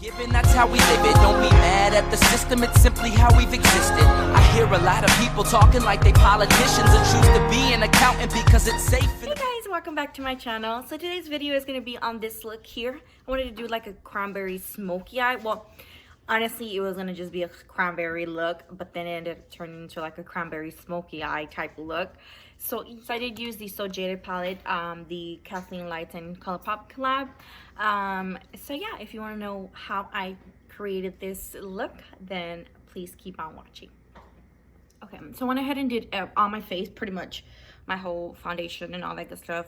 Given that's how we live it. Don't be mad at the system, it's simply how we've existed. I hear a lot of people talking like they politicians and choose to be an accountant because it's safe. Hey guys, welcome back to my channel. So today's video is going to be on this look here. I wanted to do like a cranberry smoky eye. Well, honestly, it was going to just be a cranberry look, but then it ended up turning into like a cranberry smoky eye type look. So I did use the So Jaded palette, the Kathleenlights and Colourpop collab. So yeah, if you want to know how I created this look, then please keep on watching. Okay, so I went ahead and did on my face pretty much my whole foundation and all that good stuff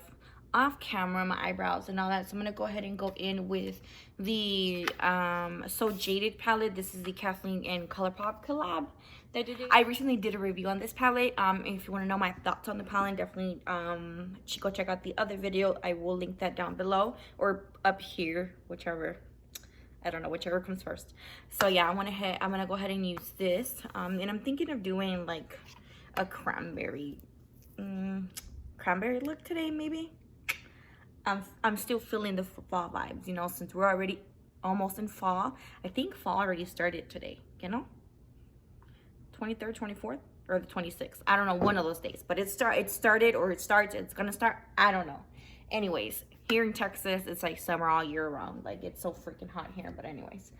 off camera, my eyebrows and all that. So I'm gonna go ahead and go in with the So Jaded palette. This is the Kathleen and Colourpop collab that I did. I recently did a review on this palette. If you want to know my thoughts on the palette, definitely go check out the other video. I will link that down below or up here, whichever. I don't know, whichever comes first. So yeah, I'm gonna go ahead and use this. And I'm thinking of doing like a cranberry look today, maybe. I'm still feeling the fall vibes, you know, since we're already almost in fall. I think fall already started today, you know, 23rd, 24th, or the 26th. I don't know, one of those days. But it started, or it starts. It's gonna start. I don't know. Anyways, here in Texas, it's like summer all year round. Like, it's so freaking hot here. But anyways,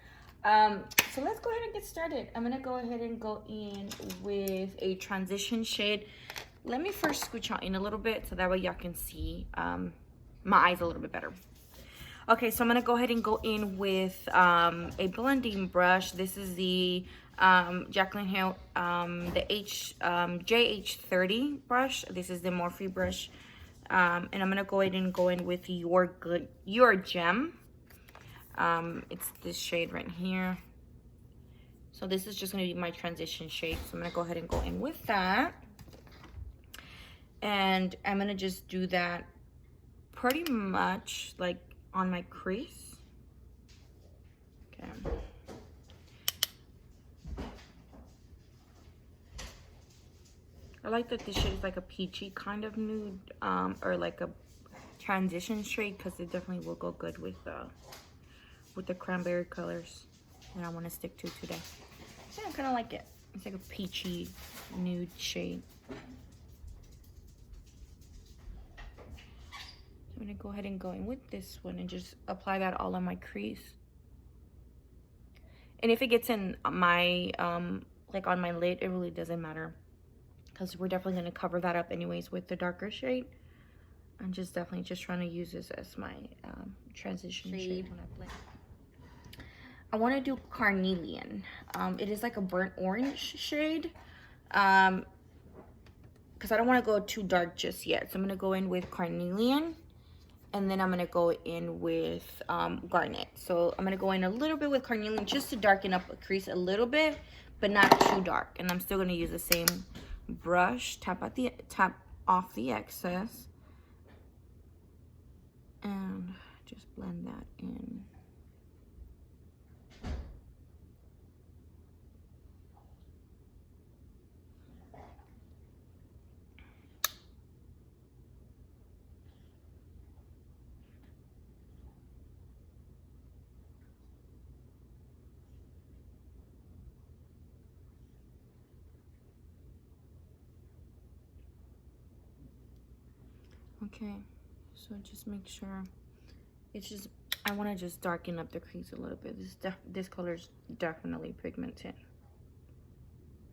so let's go ahead and get started. I'm gonna go ahead and go in with a transition shade. Let me first scooch out in a little bit so that way y'all can see my eyes a little bit better. Okay, so I'm gonna go ahead and go in with a blending brush. This is the Jaclyn Hill, the JH30 brush. This is the Morphe brush. And I'm gonna go ahead and go in with Your Gem. It's this shade right here. So this is just gonna be my transition shade. So I'm gonna go ahead and go in with that. And I'm gonna just do that pretty much like on my crease. Okay. I like that this shade is like a peachy kind of nude, or like a transition shade, because it definitely will go good with the cranberry colors that I want to stick to today. Yeah, I kind of like it. It's like a peachy nude shade. I'm gonna go ahead and go in with this one and just apply that all on my crease. And if it gets in my like on my lid, it really doesn't matter, because we're definitely gonna cover that up anyways with the darker shade. I'm just definitely just trying to use this as my transition shade when I blend. I want to do Carnelian. It is like a burnt orange shade, because I don't want to go too dark just yet. So I'm gonna go in with Carnelian. And then I'm going to go in with Garnet. So I'm going to go in a little bit with Carnelian just to darken up a crease a little bit, but not too dark. And I'm still going to use the same brush, tap off the excess, and just blend that in. Okay, so just make sure it's just, I want to just darken up the crease a little bit. This color is definitely pigmented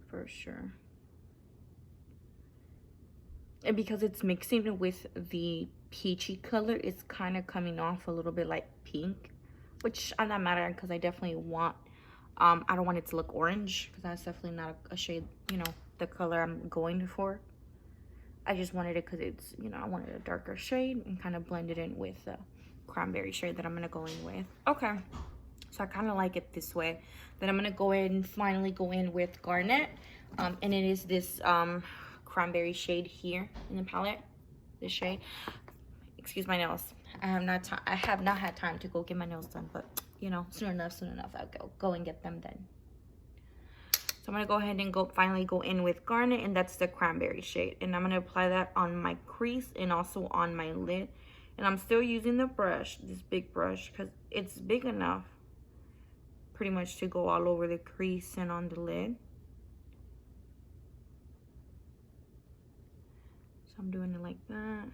for sure, and because it's mixing with the peachy color, it's kind of coming off a little bit like pink, which I'm not mad at, because I definitely want I don't want it to look orange, because that's definitely not a shade, you know, the color I'm going for. I just wanted it because it's, you know, I wanted a darker shade and kind of blend it in with the cranberry shade that I'm going to go in with. Okay, so I kind of like it this way. Then I'm going to go in and finally go in with Garnet. And it is this cranberry shade here in the palette. This shade. Excuse my nails. I have not had time to go get my nails done. But, you know, soon enough, I'll go and get them done. So I'm going to go ahead and finally go in with Garnet, and that's the cranberry shade. And I'm going to apply that on my crease and also on my lid. And I'm still using the brush, this big brush, because it's big enough pretty much to go all over the crease and on the lid. So I'm doing it like that.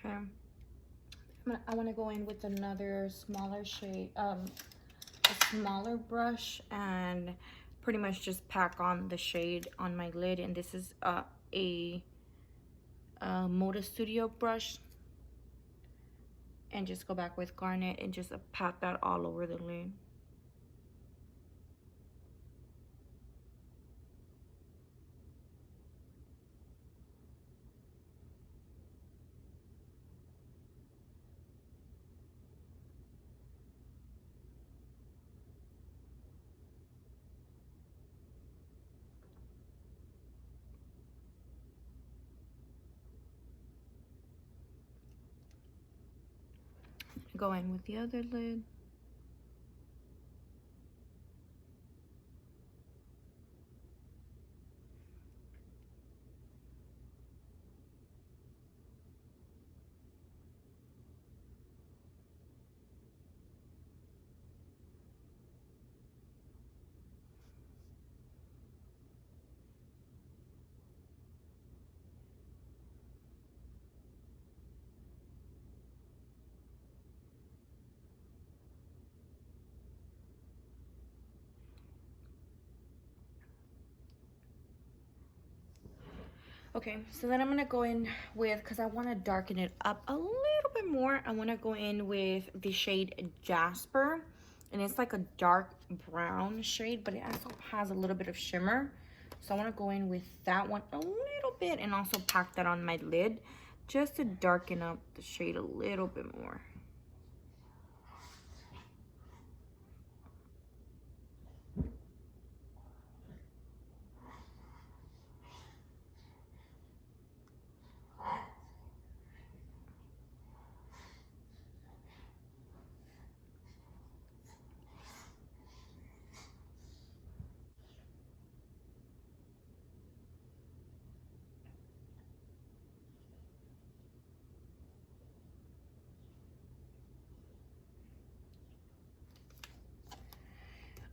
Okay, I want to go in with another smaller shade, a smaller brush, and pretty much just pack on the shade on my lid. And this is a Mocha Studio brush, and just go back with Garnet and just pat that all over the lid. Go in with the other lid. Okay, so then I'm gonna go in with, because I want to darken it up a little bit more, I want to go in with the shade Jasper, and it's like a dark brown shade, but it also has a little bit of shimmer. So I want to go in with that one a little bit and also pack that on my lid just to darken up the shade a little bit more.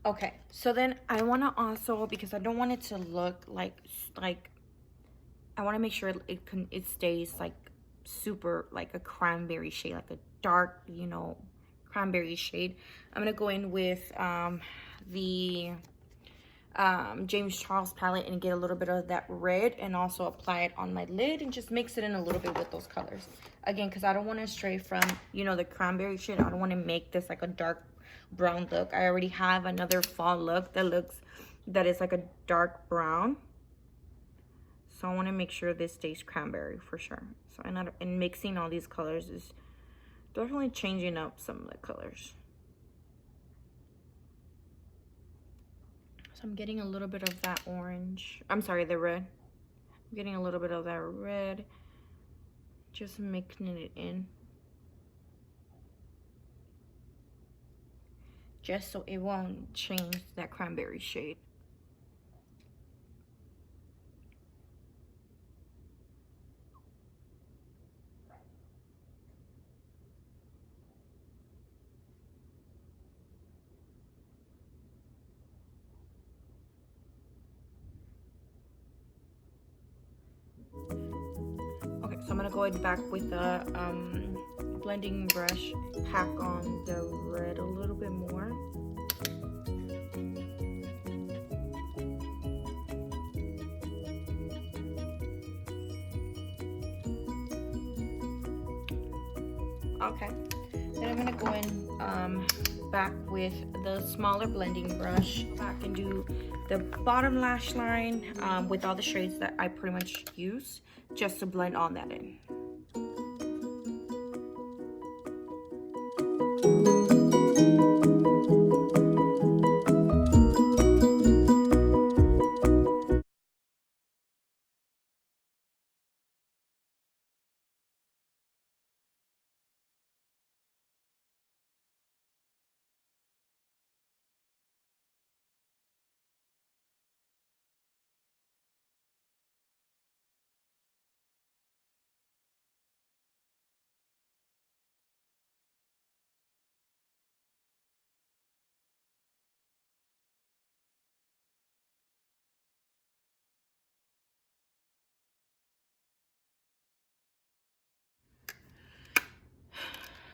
Okay, so then I want to also, because I don't want it to look like I want to make sure it stays like super like a cranberry shade, like a dark, you know, cranberry shade. I'm gonna go in with the James Charles palette and get a little bit of that red and also apply it on my lid and just mix it in a little bit with those colors. Again, because I don't want to stray from, you know, the cranberry shade. I don't want to make this like a dark brown look. I already have another fall look that is like a dark brown. So I want to make sure this stays cranberry for sure. So and mixing all these colors is definitely changing up some of the colors. So I'm getting a little bit of that orange. I'm sorry, the red. I'm getting a little bit of that red. Just mixing it in. Just so it won't change that cranberry shade. Okay, so I'm gonna go back with the blending brush, pack on the red a little bit more. Okay, then I'm gonna go in back with the smaller blending brush, back and do the bottom lash line with all the shades that I pretty much use just to blend all that in.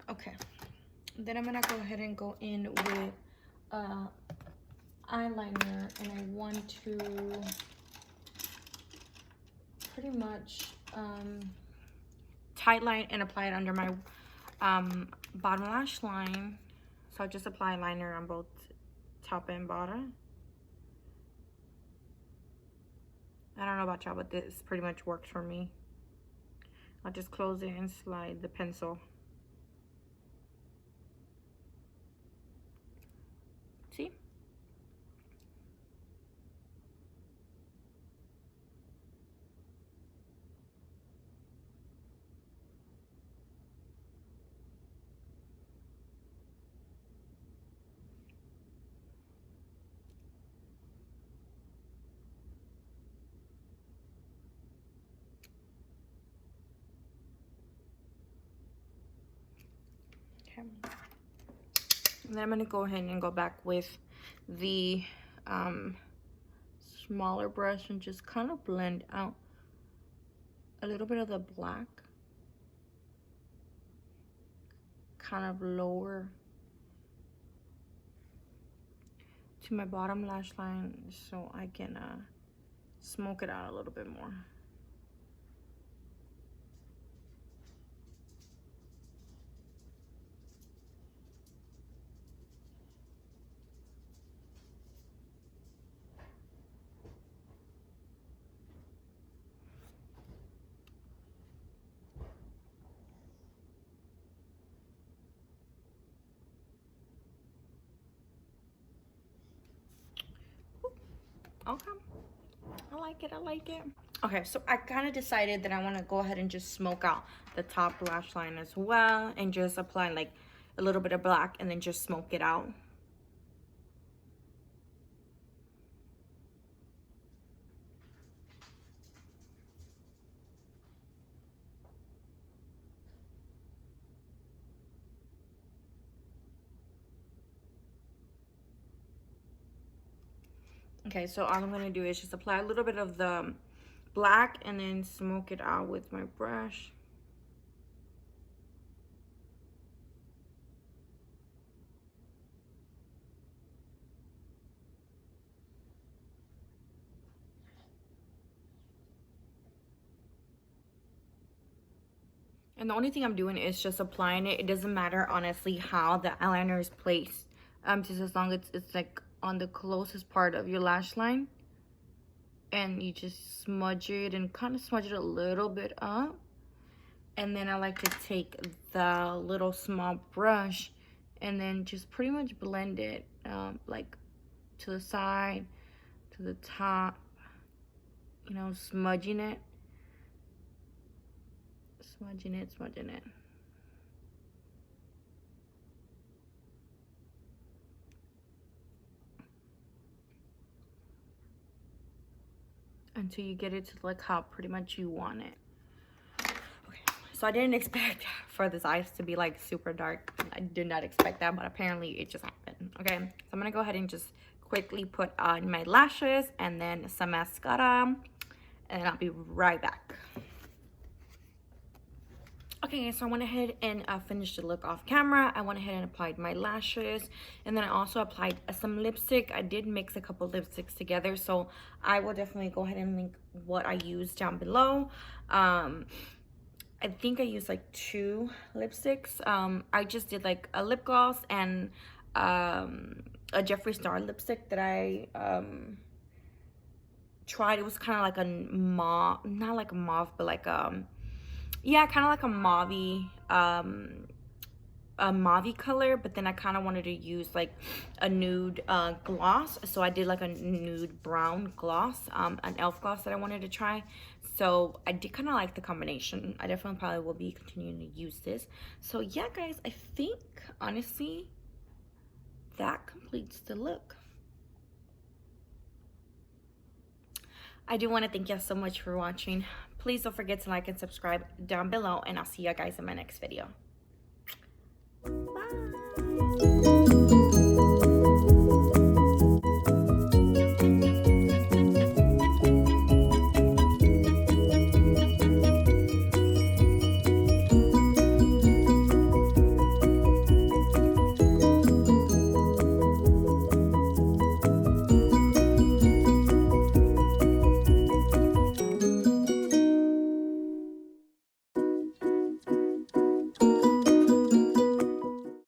Okay, then I'm gonna go ahead and go in with eyeliner, and I want to pretty much tight line and apply it under my bottom lash line. So I'll just apply liner on both top and bottom. I don't know about y'all, but this pretty much works for me. I'll just close it and slide the pencil. See? Okay. And then I'm going to go ahead and go back with the smaller brush and just kind of blend out a little bit of the black, kind of lower to my bottom lash line so I can smoke it out a little bit more. Okay, I like it, I like it. Okay, so I kind of decided that I want to go ahead and just smoke out the top lash line as well and just apply like a little bit of black and then just smoke it out. Okay, so all I'm going to do is just apply a little bit of the black and then smoke it out with my brush. And the only thing I'm doing is just applying it. It doesn't matter, honestly, how the eyeliner is placed. Just as long as it's like on the closest part of your lash line. And you just smudge it and kind of smudge it a little bit up. And then I like to take the little small brush and then just pretty much blend it like to the side, to the top, you know, smudging it. Smudging it, smudging it. Until you get it to like how pretty much you want it. Okay, so I didn't expect for this eyes to be like super dark. I did not expect that, but apparently it just happened. Okay, so I'm gonna go ahead and just quickly put on my lashes and then some mascara, and I'll be right back. Okay, so I went ahead and finished the look off camera. I went ahead and applied my lashes, and then I also applied some lipstick. I did mix a couple lipsticks together, so I will definitely go ahead and link what I used down below. I think I used like 2 lipsticks. I just did like a lip gloss and a Jeffree Star lipstick that I tried. It was kind of like a mauve, not like a mauve, but like yeah, kind of like a mauve color, but then I kind of wanted to use like a nude gloss, so I did like a nude brown gloss, an elf gloss that I wanted to try. So I did kind of like the combination. I definitely probably will be continuing to use this. So yeah guys, I think honestly that completes the look. I do want to thank you so much for watching. Please don't forget to like and subscribe down below, and I'll see you guys in my next video. Bye.